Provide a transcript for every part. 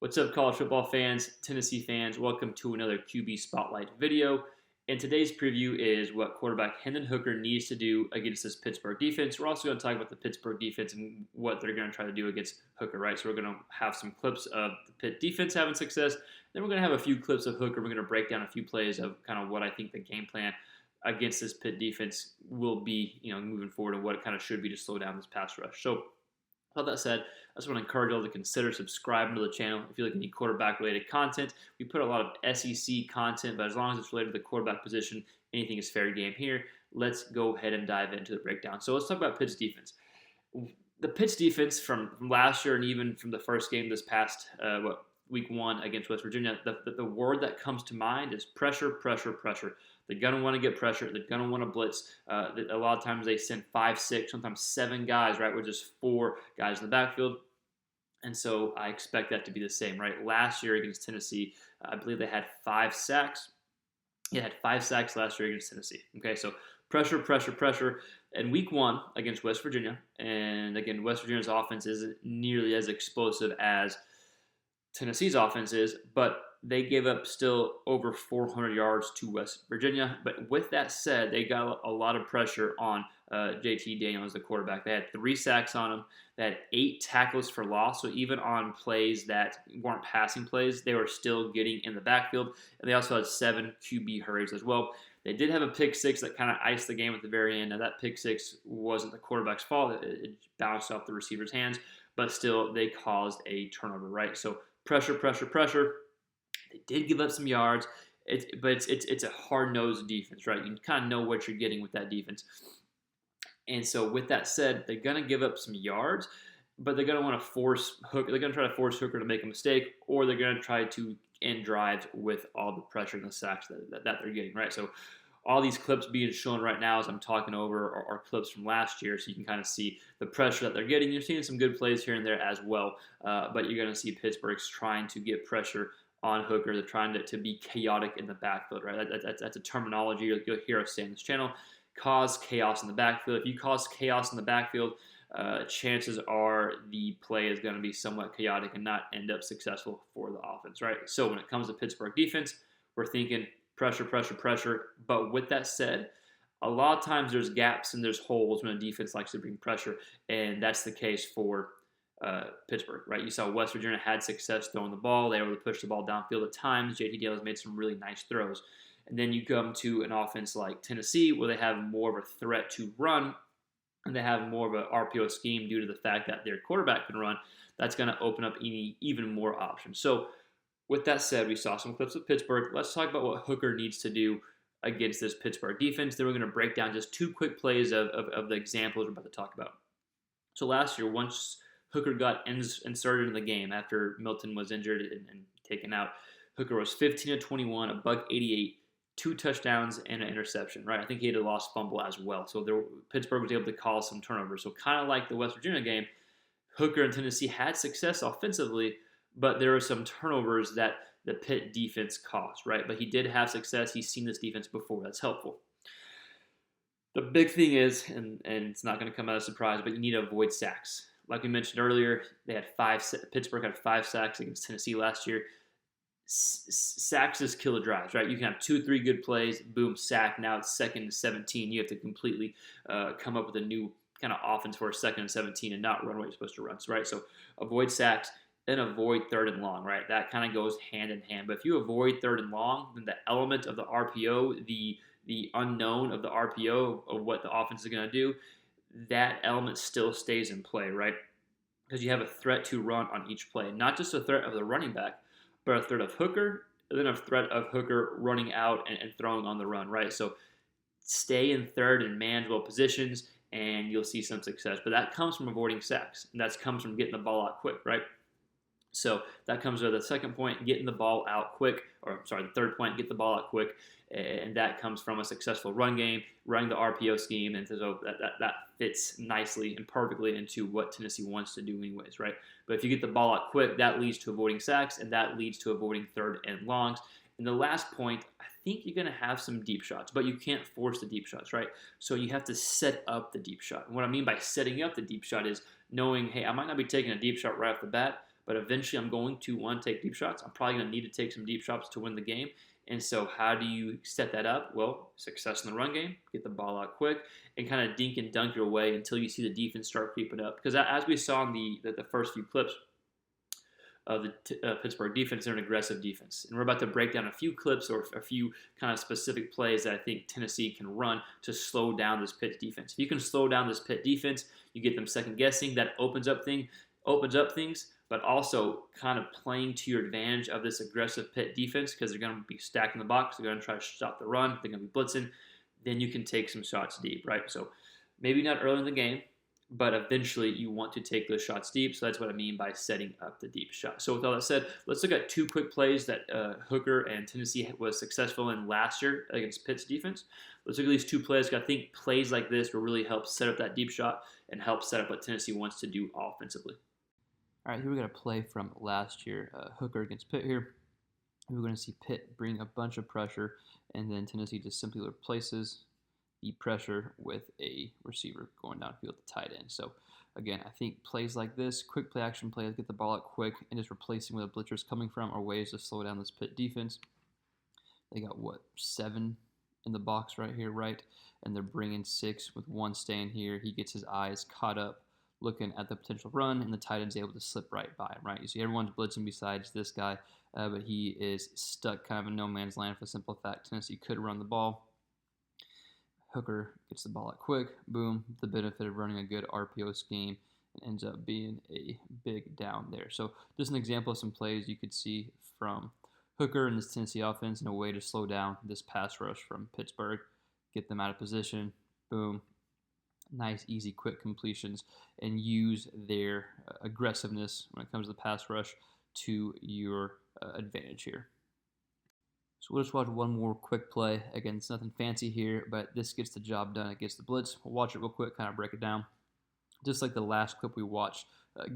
What's up, college football fans, Tennessee fans? Welcome to another QB Spotlight video. And today's preview is what quarterback Hendon Hooker needs to do against this Pittsburgh defense. We're also going to talk about the Pittsburgh defense and what they're going to try to do against Hooker, right? So we're going to have some clips of the Pitt defense having success. Then we're going to have a few clips of Hooker. We're going to break down a few plays of kind of what I think the game plan against this Pitt defense will be, moving forward, and what it kind of should be to slow down this pass rush. So all that said, I just want to encourage you all to consider subscribing to the channel if you like any quarterback-related content. We put a lot of SEC content, but as long as it's related to the quarterback position, anything is fair game here. Let's go ahead and dive into the breakdown. So let's talk about Pitt's defense. The Pitt's defense from last year and even from the first game this past week one against West Virginia, the word that comes to mind is pressure, pressure, pressure. They're going to want to get pressure. They're going to want to blitz. A lot of times they send 5, 6, sometimes 7 guys, right, with just 4 guys in the backfield. And so I expect that to be the same, right? Last year against Tennessee, I believe they had 5 sacks. They had 5 sacks last year against Tennessee. Okay, so pressure, pressure, pressure. And week one against West Virginia, and again, West Virginia's offense isn't nearly as explosive as Tennessee's offense is, but they gave up still over 400 yards to West Virginia. But with that said, they got a lot of pressure on JT Daniels, the quarterback. They had 3 sacks on him. They had 8 tackles for loss. So even on plays that weren't passing plays, they were still getting in the backfield. And they also had 7 QB hurries as well. They did have a pick 6 that kind of iced the game at the very end. Now, that pick 6 wasn't the quarterback's fault. It bounced off the receiver's hands. But still, they caused a turnover, right? So pressure, pressure, pressure. They did give up some yards, but it's a hard-nosed defense, right? You kind of know what you're getting with that defense. And so with that said, they're going to give up some yards, but they're going to want to force Hooker. They're going to try to force Hooker to make a mistake, or they're going to try to end drives with all the pressure and the sacks that they're getting, right? So all these clips being shown right now as I'm talking over are clips from last year, so you can kind of see the pressure that they're getting. You're seeing some good plays here and there as well, but you're going to see Pittsburgh's trying to get pressure on Hooker. They're trying to be chaotic in the backfield, right? That's a terminology you'll hear us say on this channel. Cause chaos in the backfield. If you cause chaos in the backfield, chances are the play is going to be somewhat chaotic and not end up successful for the offense, right? So when it comes to Pittsburgh defense, we're thinking pressure, pressure, pressure. But with that said, a lot of times there's gaps and there's holes when a defense likes to bring pressure, and that's the case for Pittsburgh, right? You saw West Virginia had success throwing the ball. They were able to push the ball downfield at times. JT Daniels made some really nice throws. And then you come to an offense like Tennessee where they have more of a threat to run, and they have more of an RPO scheme due to the fact that their quarterback can run. That's going to open up even more options. So with that said, we saw some clips of Pittsburgh. Let's talk about what Hooker needs to do against this Pittsburgh defense. Then we're going to break down just 2 quick plays of the examples we're about to talk about. So last year, once Hooker got inserted in the game after Milton was injured and taken out, Hooker was 15 of 21, a buck 88, 2 touchdowns, and an interception, right? I think he had a lost fumble as well. So Pittsburgh was able to cause some turnovers. So kind of like the West Virginia game, Hooker and Tennessee had success offensively, but there were some turnovers that the Pitt defense caused, right? But he did have success. He's seen this defense before. That's helpful. The big thing is, and it's not going to come out as a surprise, but you need to avoid sacks. Like we mentioned earlier, Pittsburgh had 5 sacks against Tennessee last year. Sacks is killer drives, right? You can have 2, 3 good plays, boom, sack. Now it's 2nd and 17. You have to completely come up with a new kind of offense for a 2nd and 17 and not run what you're supposed to run, right? So avoid sacks, then avoid 3rd and long, right? That kind of goes hand in hand. But if you avoid 3rd and long, then the element of the RPO, the unknown of the RPO of what the offense is going to do, that element still stays in play, right? Because you have a threat to run on each play, not just a threat of the running back, but a threat of Hooker, and then a threat of Hooker running out and throwing on the run, right? So stay in 3rd and manageable positions, and you'll see some success. But that comes from avoiding sacks, and that comes from getting the ball out quick, right? So that comes to the second point, getting the ball out quick, the third point, get the ball out quick, and that comes from a successful run game, running the RPO scheme, and so that fits nicely and perfectly into what Tennessee wants to do anyways, right? But if you get the ball out quick, that leads to avoiding sacks, and that leads to avoiding 3rd and longs. And the last point, I think you're going to have some deep shots, but you can't force the deep shots, right? So you have to set up the deep shot. And what I mean by setting up the deep shot is knowing, hey, I might not be taking a deep shot right off the bat, but eventually I'm going to want to take deep shots. I'm probably going to need to take some deep shots to win the game. And so, how do you set that up? Well, success in the run game, get the ball out quick, and kind of dink and dunk your way until you see the defense start creeping up. Because as we saw in the first few clips of the Pittsburgh defense, they're an aggressive defense. And we're about to break down a few clips or a few kind of specific plays that I think Tennessee can run to slow down this Pitt defense. If you can slow down this Pitt defense, you get them second guessing. That opens up things, but also kind of playing to your advantage of this aggressive Pitt defense because they're going to be stacking the box. They're going to try to stop the run. They're going to be blitzing. Then you can take some shots deep, right? So maybe not early in the game, but eventually you want to take those shots deep. So that's what I mean by setting up the deep shot. So with all that said, let's look at two quick plays that Hooker and Tennessee was successful in last year against Pitt's defense. Let's look at these two plays. I think plays like this will really help set up that deep shot and help set up what Tennessee wants to do offensively. All right, here we got a play from last year, Hooker against Pitt here. We're going to see Pitt bring a bunch of pressure, and then Tennessee just simply replaces the pressure with a receiver going downfield to tight end. So, again, I think plays like this, quick play action plays, get the ball out quick, and just replacing where the blitzer is coming from are ways to slow down this Pitt defense. They got, 7 in the box right here, right? And they're bringing 6 with 1 staying here. He gets his eyes caught up looking at the potential run, and the tight end's able to slip right by him, right? You see everyone's blitzing besides this guy, but he is stuck kind of in no man's land for the simple fact Tennessee could run the ball. Hooker gets the ball out quick, boom, the benefit of running a good RPO scheme, and ends up being a big down there. So just an example of some plays you could see from Hooker and this Tennessee offense in a way to slow down this pass rush from Pittsburgh, get them out of position, boom, nice, easy, quick completions, and use their aggressiveness when it comes to the pass rush to your advantage here. So we'll just watch one more quick play. Again, it's nothing fancy here, but this gets the job done. It gets the blitz. We'll watch it real quick, kind of break it down. Just like the last clip we watched,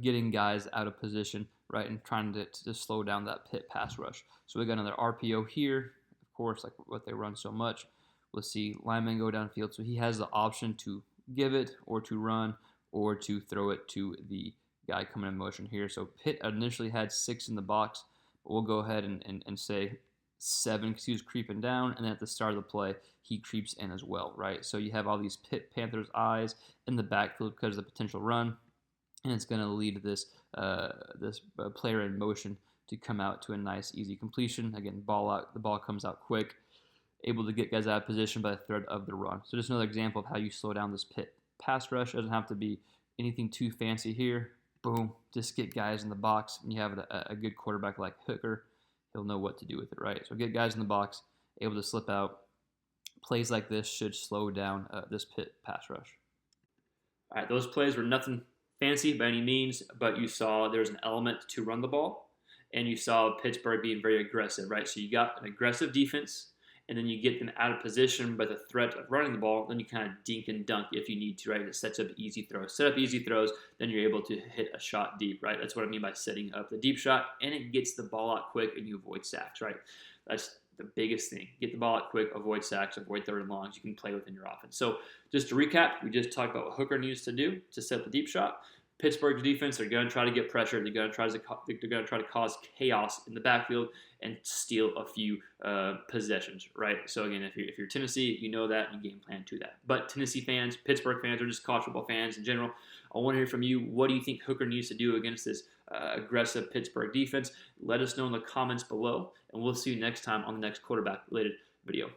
getting guys out of position, right, and trying to slow down that Pitt pass rush. So we got another RPO here, of course, like what they run so much. We'll see lineman go downfield, so he has the option to give it or to run or to throw it to the guy coming in motion here. So Pitt initially had 6 in the box, but we'll go ahead and say 7 because he was creeping down, and then at the start of the play, he creeps in as well, right? So you have all these Pitt Panthers' eyes in the backfield because of the potential run, and it's going to lead this player in motion to come out to a nice, easy completion. Again, the ball comes out quick, able to get guys out of position by the threat of the run. So just another example of how you slow down this Pitt pass rush. It doesn't have to be anything too fancy here. Boom, just get guys in the box. And you have a good quarterback like Hooker, he'll know what to do with it, right? So get guys in the box, able to slip out. Plays like this should slow down this Pitt pass rush. All right, those plays were nothing fancy by any means, but you saw there's an element to run the ball, and you saw Pittsburgh being very aggressive, right? So you got an aggressive defense, and then you get them out of position by the threat of running the ball, then you kind of dink and dunk if you need to, right? It sets up easy throws. Set up easy throws, then you're able to hit a shot deep, right? That's what I mean by setting up the deep shot, and it gets the ball out quick and you avoid sacks, right? That's the biggest thing. Get the ball out quick, avoid sacks, avoid third and longs. You can play within your offense. So just to recap, we just talked about what Hooker needs to do to set the deep shot. Pittsburgh's defense, they're going to try to get pressure. They're going to try to cause chaos in the backfield and steal a few possessions, right? So again, if you're Tennessee, you know that and you game plan to that. But Tennessee fans, Pittsburgh fans, or just college football fans in general, I want to hear from you. What do you think Hooker needs to do against this aggressive Pittsburgh defense? Let us know in the comments below, and we'll see you next time on the next quarterback-related video.